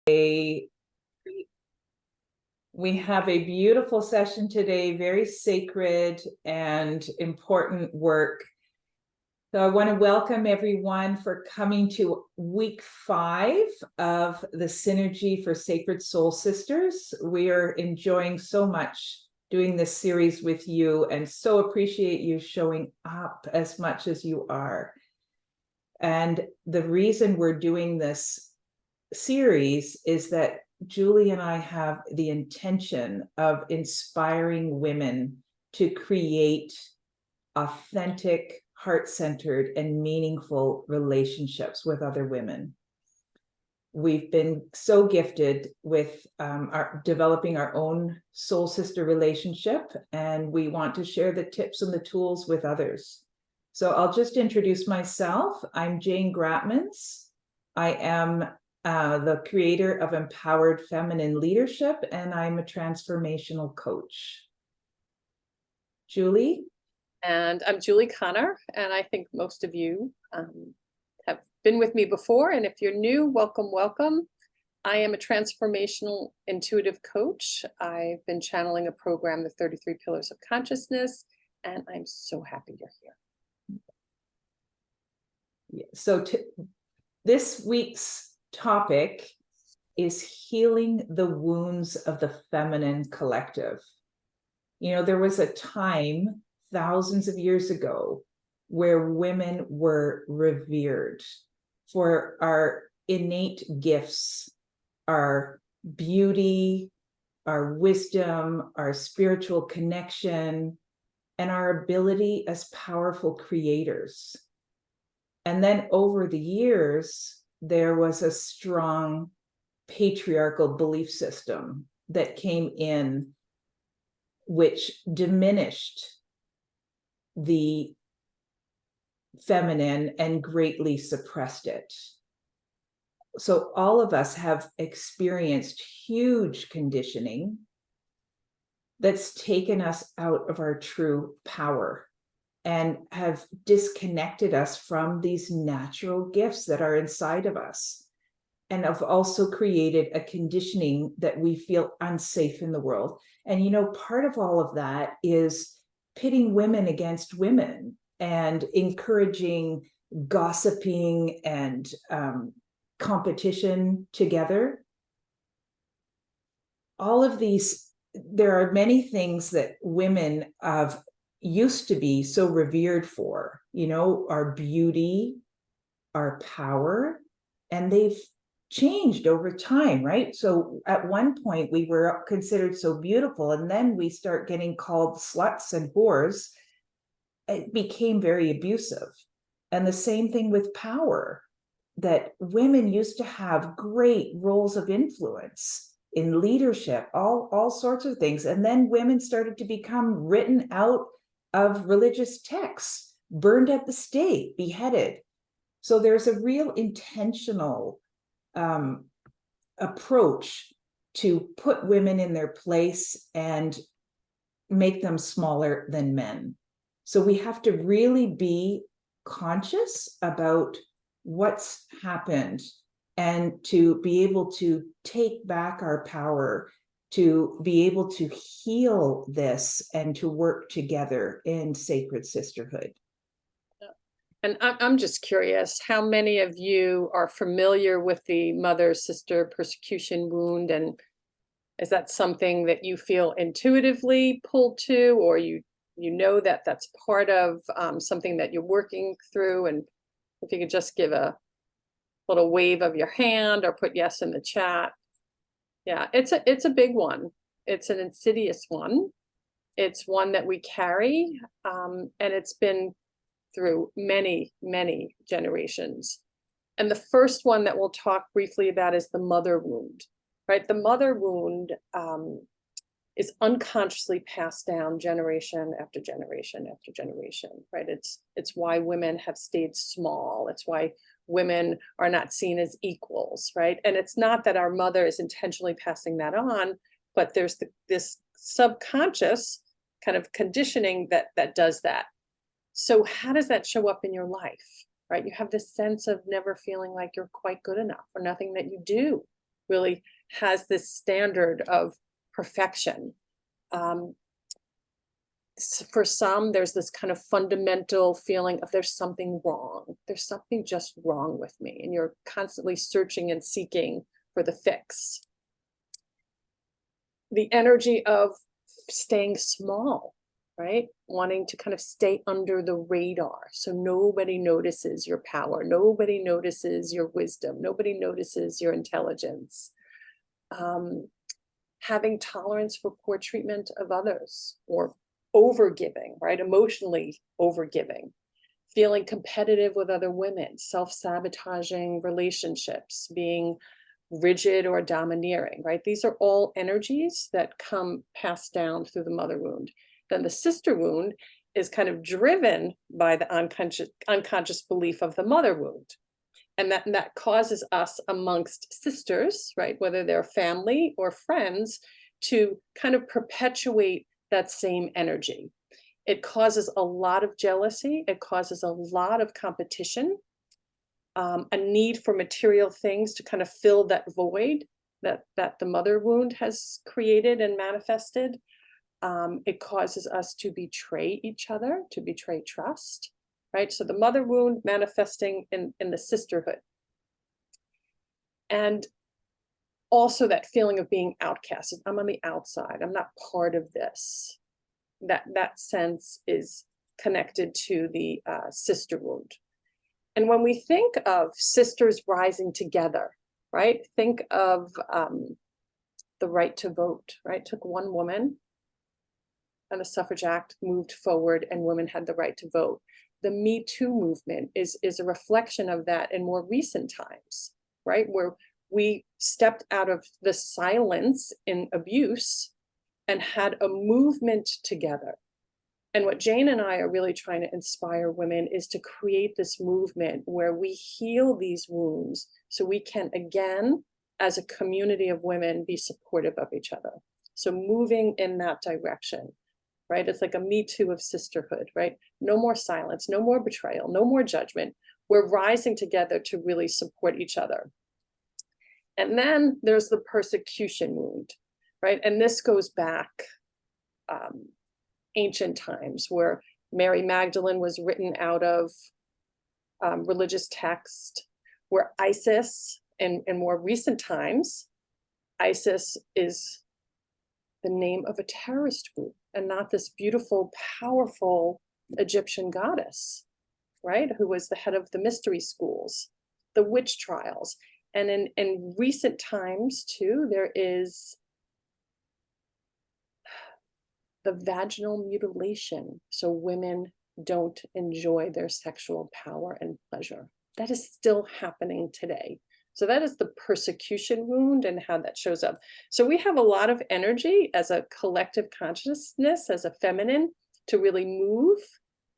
We have a beautiful session today, very sacred and important work. So I want to welcome everyone for coming to week 5 of the Synergy for Sacred Soul Sisters. We are enjoying so much doing this series with you and so appreciate you showing up as much as you are. And the reason we're doing this series is that Julie and I have the intention of inspiring women to create authentic, heart-centered, and meaningful relationships with other women. We've been so gifted with developing our own soul sister relationship, and we want to share the tips and the tools with others. So I'll just introduce myself. I'm Jane Gratmans. I am the creator of Empowered Feminine Leadership, and I'm a transformational coach. Julie? And I'm Julie Connor, and I think most of you have been with me before, and if you're new, welcome, welcome. I am a transformational intuitive coach. I've been channeling a program, the 33 Pillars of Consciousness, and I'm so happy you're here. Yeah, so this week's topic is healing the wounds of the feminine collective. You know, there was a time thousands of years ago where women were revered for our innate gifts, our beauty, our wisdom, our spiritual connection, and our ability as powerful creators. And then over the years, there was a strong patriarchal belief system that came in, which diminished the feminine and greatly suppressed it. So all of us have experienced huge conditioning that's taken us out of our true power and have disconnected us from these natural gifts that are inside of us, and have also created a conditioning that we feel unsafe in the world. And, you know, part of all of that is pitting women against women and encouraging gossiping and competition together. All of these, there are many things that women have used to be so revered for, you know, our beauty, our power, and they've changed over time, right? So at one point we were considered so beautiful, and then we start getting called sluts and whores. It became very abusive. And the same thing with power, that women used to have great roles of influence in leadership, all sorts of things. And then women started to become written out of religious texts, burned at the stake, beheaded. So there's a real intentional approach to put women in their place and make them smaller than men. So we have to really be conscious about what's happened and to be able to take back our power, to be able to heal this and to work together in sacred sisterhood. And I'm just curious, how many of you are familiar with the mother-sister persecution wound? And is that something that you feel intuitively pulled to, or you know that that's part of something that you're working through? And if you could just give a little wave of your hand or put yes in the chat. Yeah, it's a big one. It's an insidious one. It's one that we carry, and it's been through many, many generations. And the first one that we'll talk briefly about is the mother wound, right? The mother wound is unconsciously passed down generation after generation after generation, right? It's why women have stayed small. It's why women are not seen as equals, right? And it's not that our mother is intentionally passing that on, but there's this subconscious kind of conditioning that does that. So how does that show up in your life, right? You have this sense of never feeling like you're quite good enough, or nothing that you do really has this standard of perfection. For some, there's this kind of fundamental feeling of there's something wrong. There's something just wrong with me. And you're constantly searching and seeking for the fix. The energy of staying small, right? Wanting to kind of stay under the radar. So nobody notices your power. Nobody notices your wisdom. Nobody notices your intelligence. Having tolerance for poor treatment of others, or overgiving, right? Emotionally overgiving, feeling competitive with other women, self-sabotaging relationships, being rigid or domineering, right? These are all energies that come passed down through the mother wound. Then the sister wound is kind of driven by the unconscious belief of the mother wound. And that causes us amongst sisters, right, whether they're family or friends, to kind of perpetuate that same energy. It causes a lot of jealousy. It causes a lot of competition, a need for material things to kind of fill that void that the mother wound has created and manifested. It causes us to betray each other, to betray trust, right? So the mother wound manifesting in the sisterhood. And also that feeling of being outcasted. I'm on the outside. I'm not part of this. That sense is connected to the sister wound. And when we think of sisters rising together, right? Think of the right to vote, right? It took one woman, and the Suffrage Act moved forward, and women had the right to vote. The Me Too movement is a reflection of that in more recent times, right? Where we stepped out of the silence in abuse and had a movement together. And what Jane and I are really trying to inspire women is to create this movement where we heal these wounds so we can, again, as a community of women, be supportive of each other. So moving in that direction, right? It's like a Me Too of sisterhood, right? No more silence, no more betrayal, no more judgment. We're rising together to really support each other. And then there's the persecution wound, right? And this goes back ancient times, where Mary Magdalene was written out of religious text, where ISIS, in more recent times, ISIS is the name of a terrorist group and not this beautiful, powerful Egyptian goddess, right? Who was the head of the mystery schools, the witch trials. And in recent times too, there is the vaginal mutilation, so women don't enjoy their sexual power and pleasure. That is still happening today. So that is the persecution wound and how that shows up. So we have a lot of energy as a collective consciousness, as a feminine, to really move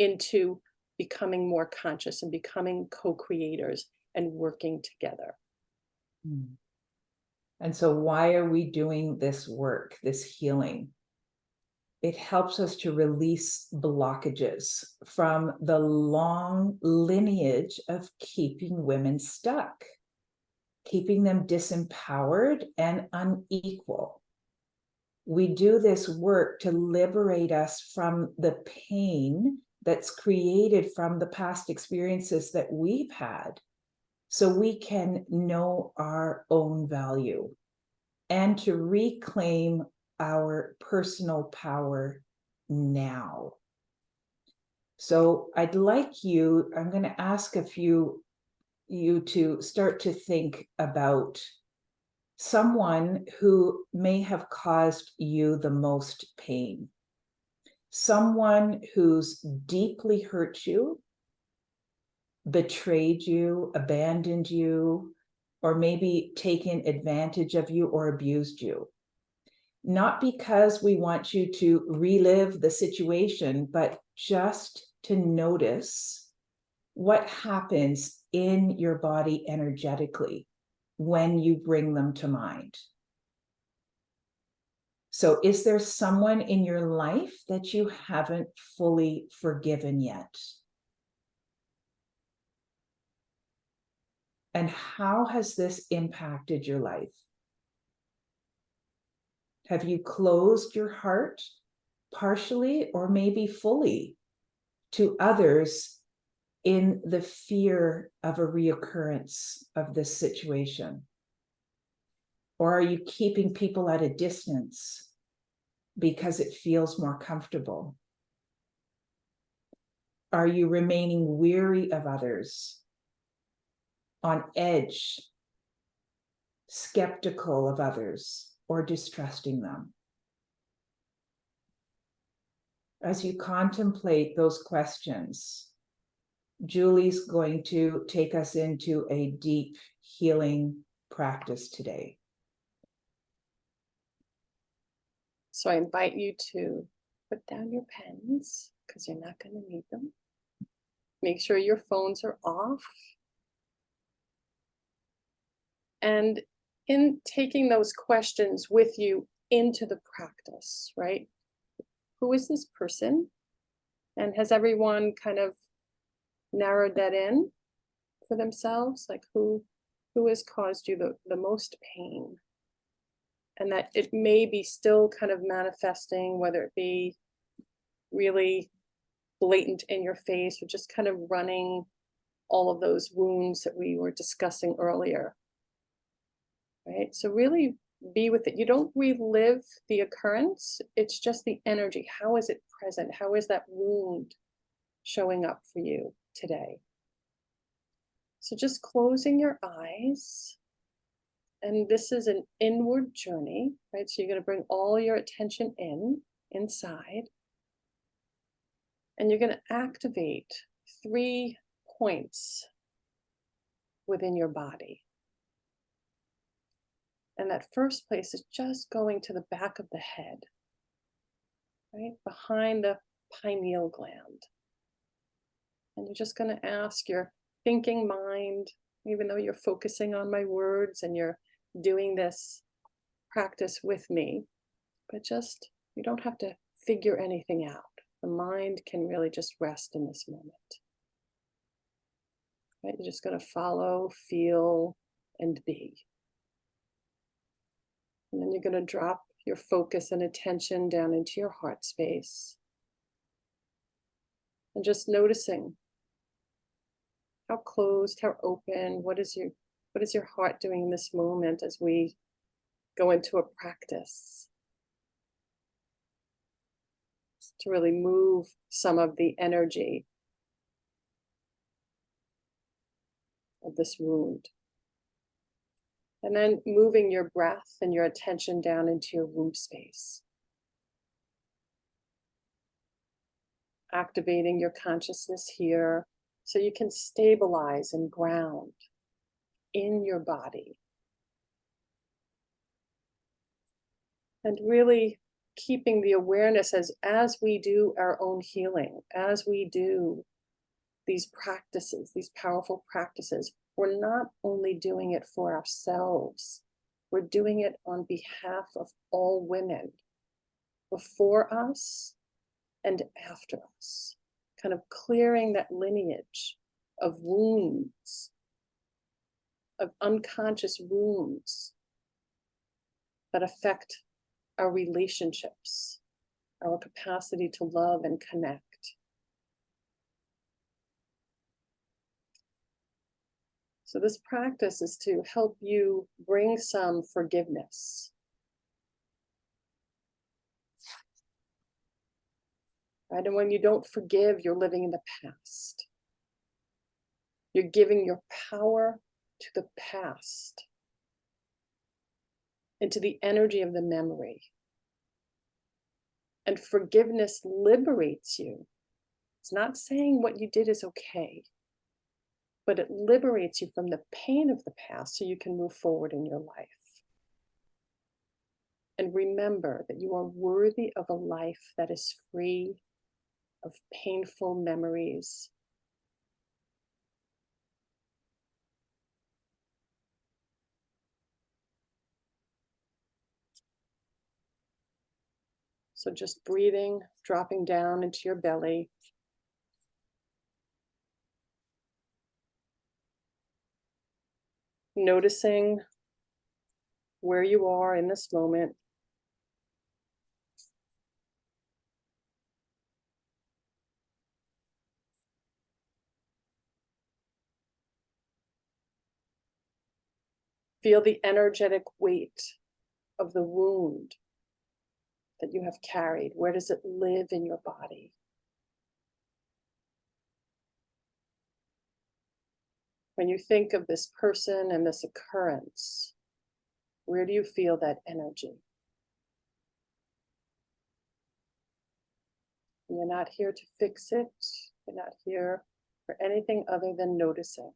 into becoming more conscious and becoming co-creators and working together. And so why are we doing this work, this healing? It helps us to release blockages from the long lineage of keeping women stuck, keeping them disempowered and unequal. We do this work to liberate us from the pain that's created from the past experiences that we've had, so we can know our own value and to reclaim our personal power now. So I'd like you, I'm going to ask you to start to think about someone who may have caused you the most pain, someone who's deeply hurt you, betrayed you, abandoned you, or maybe taken advantage of you or abused you. Not because we want you to relive the situation, but just to notice what happens in your body energetically when you bring them to mind. So is there someone in your life that you haven't fully forgiven yet? And how has this impacted your life? Have you closed your heart partially or maybe fully to others in the fear of a reoccurrence of this situation? Or are you keeping people at a distance because it feels more comfortable? Are you remaining weary of others, on edge, skeptical of others, or distrusting them? As you contemplate those questions, Julie's going to take us into a deep healing practice today. So I invite you to put down your pens because you're not going to need them. Make sure your phones are off. And in taking those questions with you into the practice, right? Who is this person? And has everyone kind of narrowed that in for themselves? Like who has caused you the most pain? And that it may be still kind of manifesting, whether it be really blatant in your face or just kind of running all of those wounds that we were discussing earlier, right? So really be with it. You don't relive the occurrence. It's just the energy. How is it present? How is that wound showing up for you today? So just closing your eyes. And this is an inward journey, right? So you're going to bring all your attention inside. And you're going to activate 3 points within your body. And that first place is just going to the back of the head, right? Behind the pineal gland. And you're just going to ask your thinking mind, even though you're focusing on my words and you're doing this practice with me, but just, you don't have to figure anything out. The mind can really just rest in this moment. Right? You're just going to follow, feel, and be. And then you're going to drop your focus and attention down into your heart space. And just noticing how closed, how open, what is your heart doing in this moment as we go into a practice to really move some of the energy of this wound. And then moving your breath and your attention down into your womb space. Activating your consciousness here so you can stabilize and ground in your body. And really keeping the awareness as we do our own healing, as we do these practices, these powerful practices, we're not only doing it for ourselves, we're doing it on behalf of all women before us and after us, kind of clearing that lineage of wounds, of unconscious wounds that affect our relationships, our capacity to love and connect. So this practice is to help you bring some forgiveness. Right? And when you don't forgive, you're living in the past. You're giving your power to the past, into the energy of the memory. And forgiveness liberates you. It's not saying what you did is okay, but it liberates you from the pain of the past so you can move forward in your life. And remember that you are worthy of a life that is free of painful memories. So just breathing, dropping down into your belly. Noticing where you are in this moment. Feel the energetic weight of the wound that you have carried. Where does it live in your body? When you think of this person and this occurrence, where do you feel that energy? You're not here to fix it. You're not here for anything other than noticing.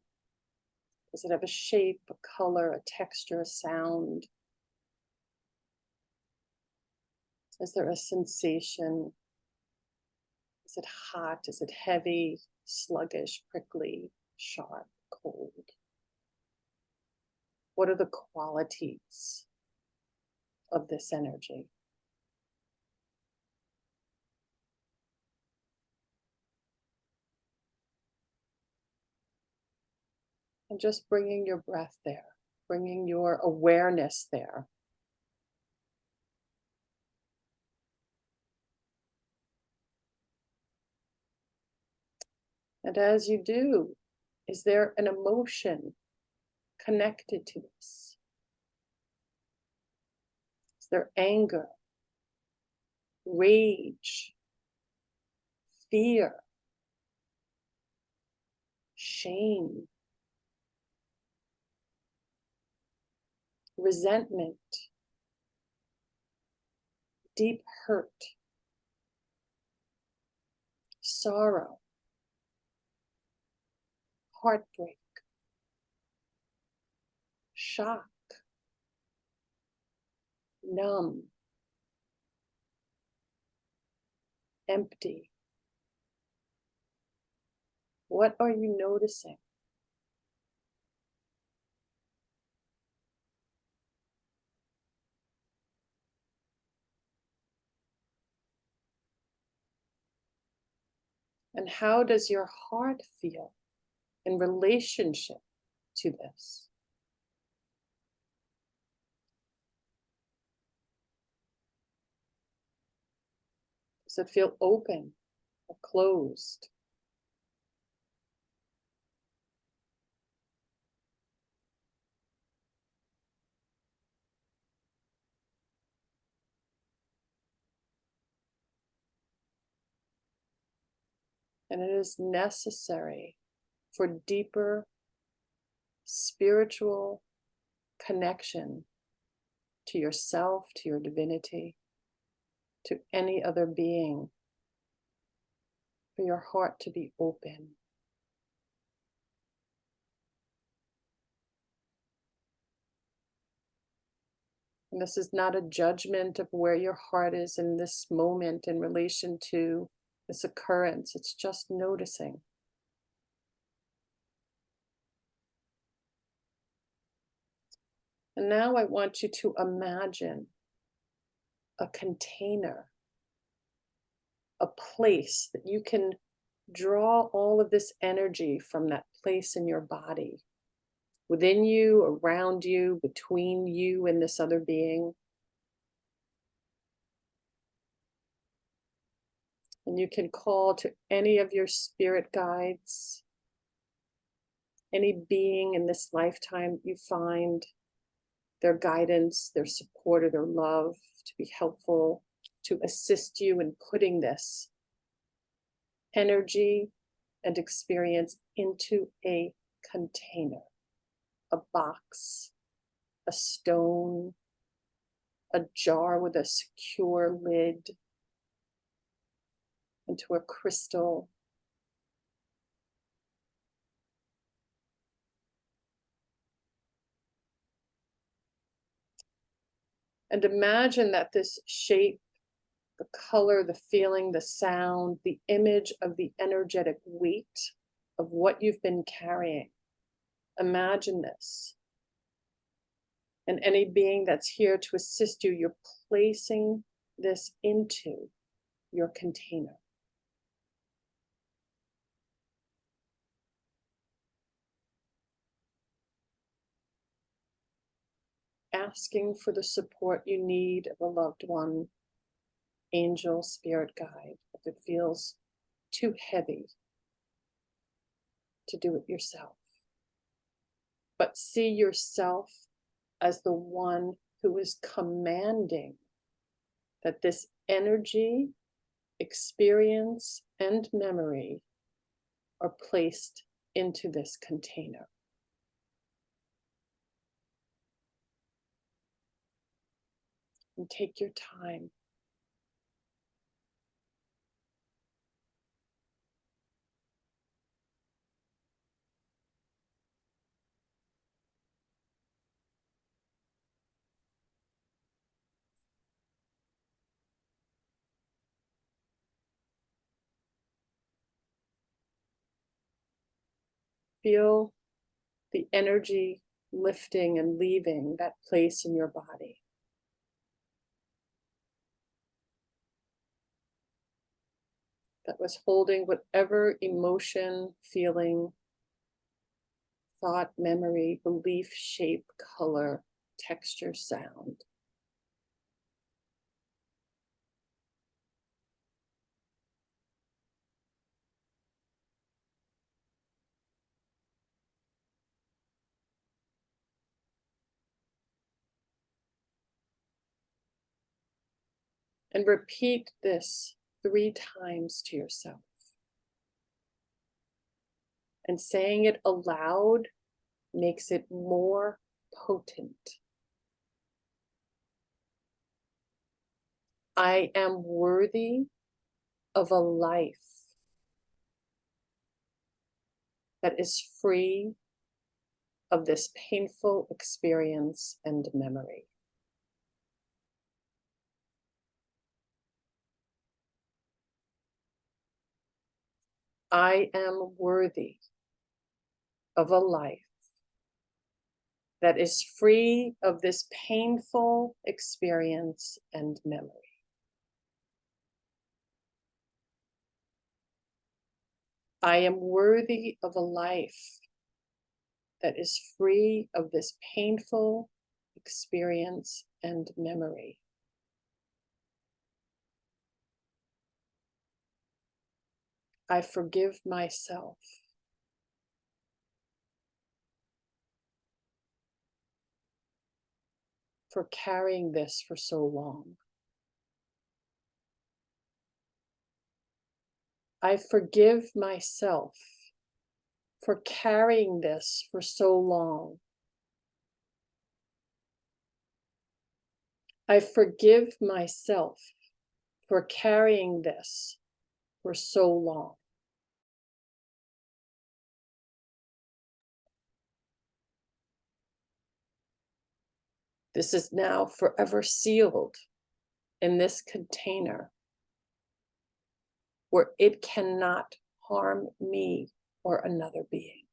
Does it have a shape, a color, a texture, a sound? Is there a sensation? Is it hot? Is it heavy, sluggish, prickly, sharp, cold? What are the qualities of this energy? And just bringing your breath there, bringing your awareness there. And as you do, is there an emotion connected to this? Is there anger, rage, fear, shame, resentment, deep hurt, sorrow, heartbreak, shock, numb, empty? What are you noticing? And how does your heart feel in relationship to this? Does it feel open or closed? And it is necessary for deeper spiritual connection to yourself, to your divinity, to any other being, for your heart to be open. And this is not a judgment of where your heart is in this moment in relation to this occurrence. It's just noticing. And now I want you to imagine a container, a place that you can draw all of this energy from, that place in your body, within you, around you, between you and this other being. And you can call to any of your spirit guides, any being in this lifetime you find their guidance, their support, or their love to be helpful, to assist you in putting this energy and experience into a container, a box, a stone, a jar with a secure lid, into a crystal. And imagine that this shape, the color, the feeling, the sound, the image of the energetic weight of what you've been carrying. Imagine this. And any being that's here to assist you, you're placing this into your container. Asking for the support you need of a loved one, angel, spirit guide, if it feels too heavy to do it yourself. But see yourself as the one who is commanding that this energy, experience, and memory are placed into this container. And take your time. Feel the energy lifting and leaving that place in your body. That was holding whatever emotion, feeling, thought, memory, belief, shape, color, texture, sound. And repeat this 3 times to yourself. And saying it aloud makes it more potent. I am worthy of a life that is free of this painful experience and memory. I am worthy of a life that is free of this painful experience and memory. I am worthy of a life that is free of this painful experience and memory. I forgive myself for carrying this for so long. I forgive myself for carrying this for so long. I forgive myself for carrying this for so long. This is now forever sealed in this container where it cannot harm me or another being.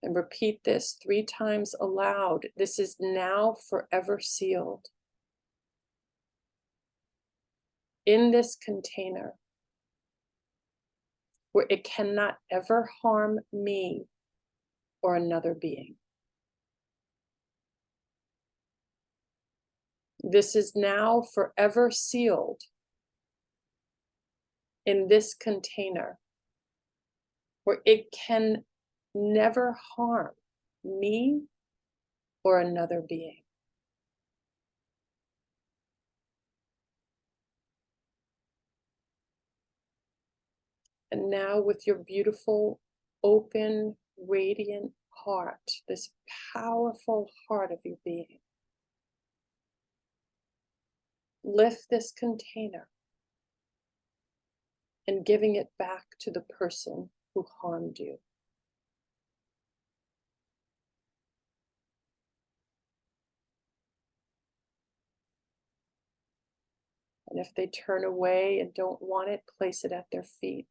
And repeat this 3 times aloud. This is now forever sealed in this container where it cannot ever harm me or another being. This is now forever sealed in this container where it can never harm me or another being. And now with your beautiful, open, radiant heart, this powerful heart of your being, lift this container and giving it back to the person who harmed you. And if they turn away and don't want it, place it at their feet.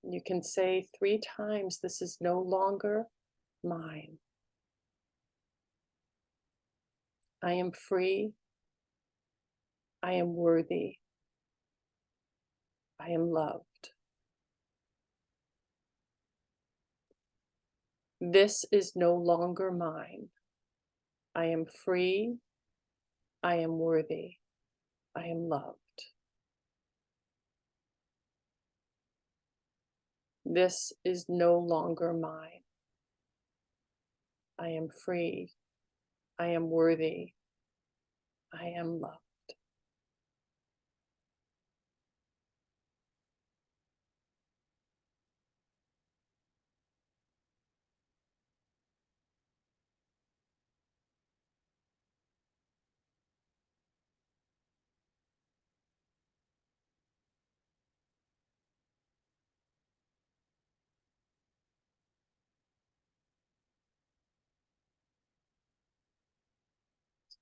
You can say 3 times, this is no longer mine. I am free. I am worthy. I am loved. This is no longer mine. I am free. I am worthy. I am loved. This is no longer mine. I am free. I am worthy. I am loved.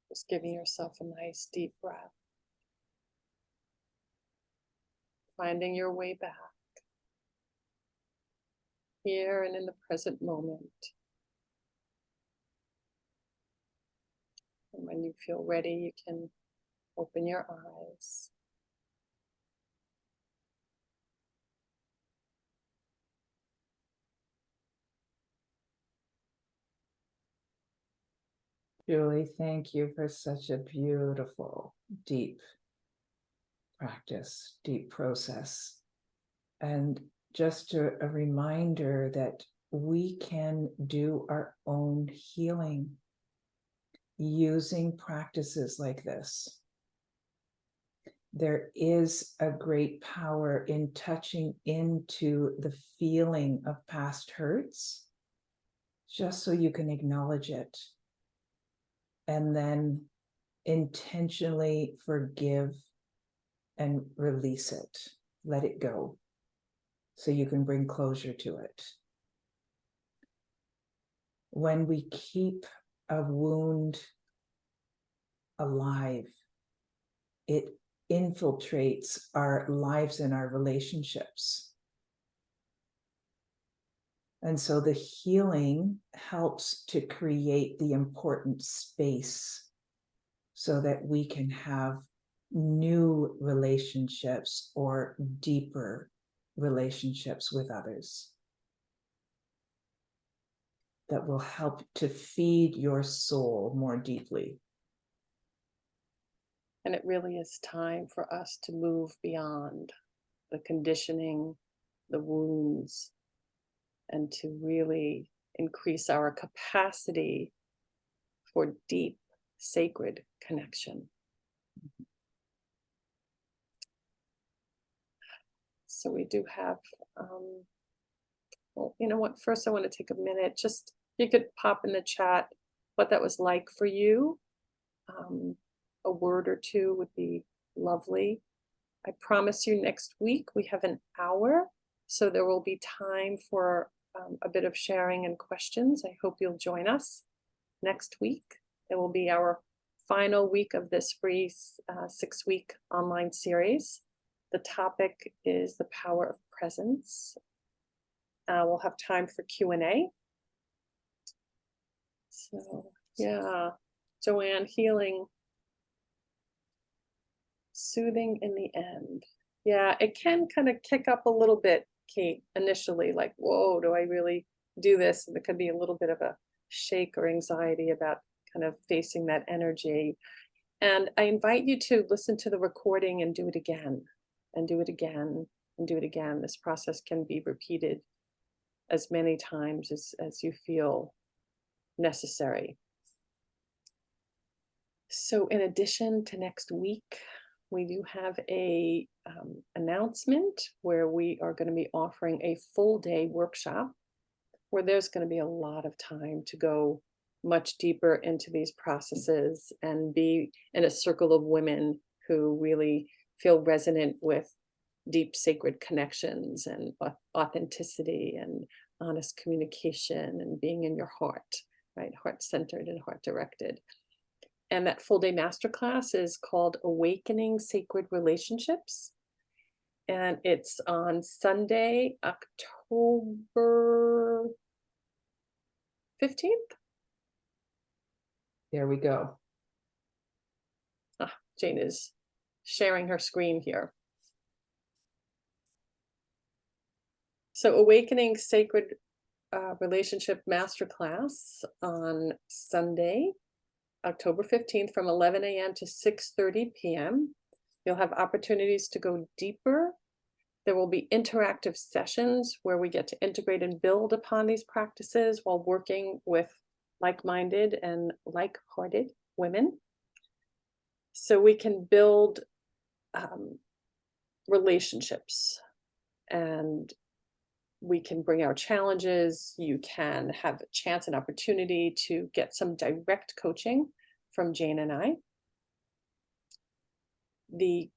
Just giving yourself a nice deep breath. Finding your way back here and in the present moment. And when you feel ready, you can open your eyes. Julie, thank you for such a beautiful, deep practice, deep process. And just a reminder that we can do our own healing using practices like this. There is a great power in touching into the feeling of past hurts, just so you can acknowledge it and then intentionally forgive and release it, let it go, so you can bring closure to it. When we keep a wound alive, it infiltrates our lives and our relationships. And so the healing helps to create the important space so that we can have new relationships or deeper relationships with others that will help to feed your soul more deeply. And it really is time for us to move beyond the conditioning, the wounds, and to really increase our capacity for deep, sacred connection. So we do have, well, you know what, first I want to take a minute, just you could pop in the chat what that was like for you. A word or two would be lovely. I promise you next week we have an hour, so there will be time for a bit of sharing and questions. I hope you'll join us next week. It will be our final week of this free 6-week online series. The topic is the power of presence. We'll have time for Q&A. So yeah, Joanne, healing, soothing in the end. Yeah, it can kind of kick up a little bit, Kate, initially, like, whoa, do I really do this? And there could be a little bit of a shake or anxiety about kind of facing that energy. And I invite you to listen to the recording and do it again, and do it again, and do it again. This process can be repeated as many times as you feel necessary. So in addition to next week, we do have a announcement where we are going to be offering a full day workshop where there's going to be a lot of time to go much deeper into these processes and be in a circle of women who really feel resonant with deep sacred connections and authenticity and honest communication and being in your heart, right? Heart-centered and heart-directed. And that full day masterclass is called Awakening Sacred Relationships. And it's on Sunday, October 15th. There we go. Jane is sharing her screen here. So Awakening Sacred Relationship Masterclass on Sunday. October 15th from 11 a.m. to 6:30 p.m. You'll have opportunities to go deeper. There will be interactive sessions where we get to integrate and build upon these practices while working with like-minded and like-hearted women. So we can build relationships, and we can bring our challenges. You can have a chance and opportunity to get some direct coaching from Jane and I. The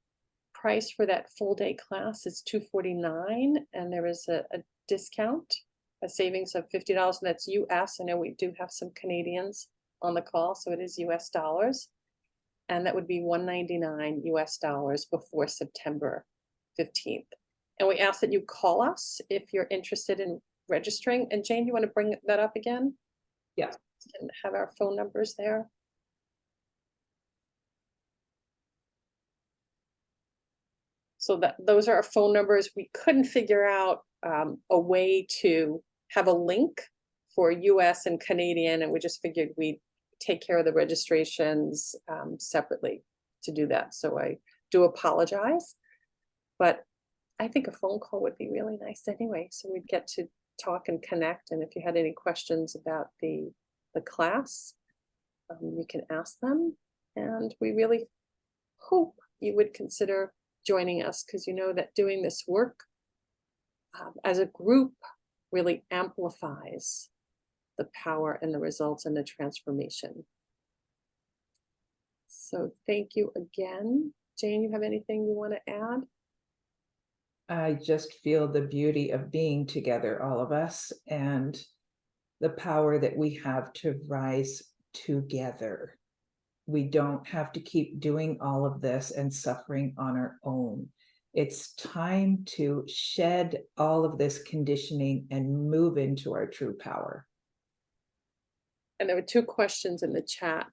price for that full day class is $249, and there is a discount, a savings of $50, and that's US. I know we do have some Canadians on the call, so it is US dollars. And that would be $199 US dollars before September 15th. And we ask that you call us if you're interested in registering. And Jane, you want to bring that up again? Yeah. And have our phone numbers there. So those are our phone numbers. We couldn't figure out a way to have a link for US and Canadian, and we just figured we'd take care of the registrations separately to do that. So I do apologize, but I think a phone call would be really nice anyway. So we'd get to talk and connect. And if you had any questions about the class, you can ask them. And we really hope you would consider joining us, because you know that doing this work as a group really amplifies the power and the results and the transformation. So thank you again. Jane, you have anything you want to add? I just feel the beauty of being together, all of us, and the power that we have to rise together. We don't have to keep doing all of this and suffering on our own. It's time to shed all of this conditioning and move into our true power. And there were two questions in the chat.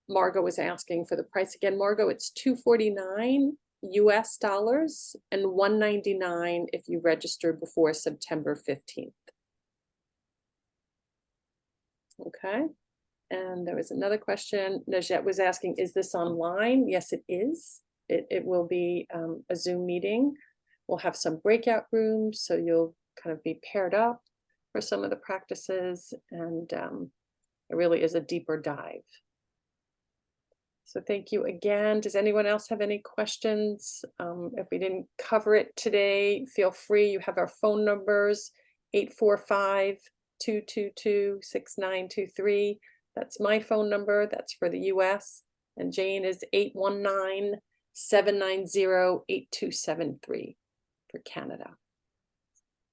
Margot was asking for the price again. Margot, it's $249 US dollars and $199 if you register before September 15th. Okay. And there was another question. Najette was asking, is this online? Yes, it is. It will be a Zoom meeting. We'll have some breakout rooms, so you'll kind of be paired up for some of the practices, and it really is a deeper dive. So thank you again. Does anyone else have any questions? If we didn't cover it today, feel free. You have our phone numbers, 845-222-6923. That's my phone number. That's for the US. And Jane is 819-790-8273 for Canada.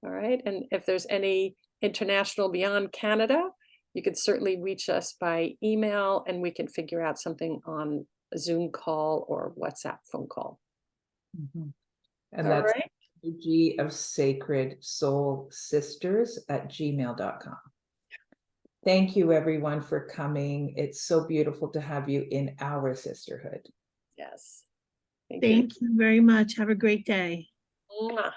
All right. And if there's any international beyond Canada, you can certainly reach us by email, and we can figure out something on a Zoom call or WhatsApp phone call. Mm-hmm. And All that's right. energy of sacred soul sisters at gmail.com. Thank you, everyone, for coming. It's so beautiful to have you in our sisterhood. Yes. Thank you very much. Have a great day. Mwah.